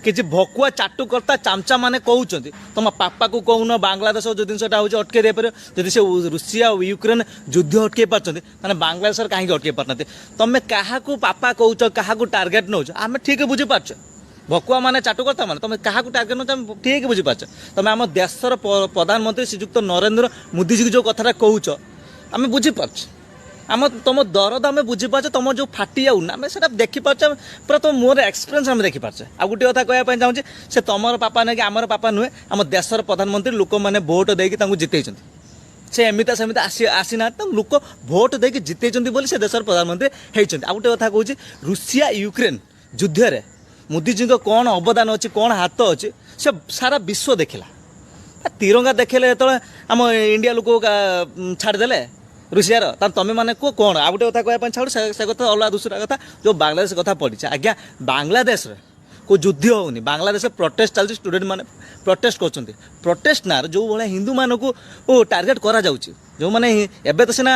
କିଛି ଭକୁଆ ଚାଟୁକର୍ତ୍ତା ଚାମଚା ମାନେ କହୁଛନ୍ତି ତମ ପାପାକୁ କହୁନ ବାଂଲାଦେଶ ଯେଉଁ ଜିନିଷଟା ହେଉଛି ଅଟକେଇ ଦେଇପାରିବ। ଯଦି ସେ ରୁଷିଆ ଓ ୟୁକ୍ରେନ୍ ଯୁଦ୍ଧ ଅଟକେଇ ପାରୁଛନ୍ତି ତାହେଲେ ବାଂଲାଦେଶରେ କାହିଁକି ଅଟକେଇ ପାରୁନାହାନ୍ତି? ତମେ କାହାକୁ ପାପା କହୁଛ, କାହାକୁ ଟାର୍ଗେଟ୍ ନେଉଛ, ଆମେ ଠିକ୍ ବୁଝିପାରୁଛ। ଭକୁଆ ମାନେ ଚାଟୁକର୍ତ୍ତା ମାନେ ତମେ କାହାକୁ ଟାର୍ଗେଟ୍ ନେଉଛ ଆମେ ଠିକ୍ ବୁଝିପାରୁଛ। ତମେ ଆମ ଦେଶର ପ୍ରଧାନମନ୍ତ୍ରୀ ଶ୍ରୀଯୁକ୍ତ ନରେନ୍ଦ୍ର ମୋଦିଜୀକୁ ଯେଉଁ କଥାଟା କହୁଛ ଆମେ ବୁଝିପାରୁଛୁ। तुम दरद आम बुझीपारे तुम जो फाटी जाऊ ना आम से देखिपारे पूरा तुम मोर एक्सपीरियंस आम देखिपारे। आ गोटे कथा कहवाई चाहूँगी से तुम पापा नहीं कि आमर पापा नुहे आम देशर प्रधानमंत्री लोक मैंने भोट देकी जिते से एमता सेमती आसी ना लोक भोट देकी जिते से देशर प्रधानमंत्री होती। आ गोटे कथा कहूँ रुषिया यूक्रेन युद्ध में मोदीजी कौन अवदान अच्छी कौन हाथ अच्छी से सारा विश्व देखला। तिरंगा देखेले जो आम इंडिया लोक छाड़देले रुषियार तुम मैंने कह कौन आ गोटे कथा कहवाई छाड़ से कथा अलग दूसरा कथा जो बांग्लादेश कथा पड़ी आज्ञा बांग्लादेश को युद्ध होनी बांग्लादेश प्रोटेस्ट चलती स्टूडेंट मैंने प्रोटेस्ट कर प्रोटेस्ट ना जो भाई हिंदू मान को टार्गेट करा जो मैंने एवं तो सीना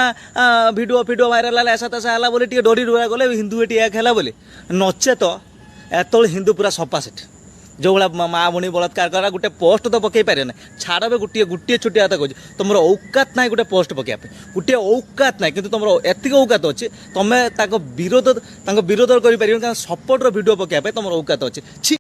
भिडियो फिडियो भाइराल ऐसा तैसा है बोली डरी डरा गले हिंदू ये है बोली नचे तो एत हिंदू पूरा सफा सेठ जो भाया माँ भणी बलात्कार करा गोटे पोस्ट तो पकई पारे ना छाड़ गोटे गोटे छोटिया कथा कहूँ तुम औकात ना गोटे पोस्ट पकड़ा गोटे औकात ना कि तुम एतिक औकात अच्छी तुम्हें विरोध कर सपोर्टर भिडियो पकड़ा तुम औकात अच्छी।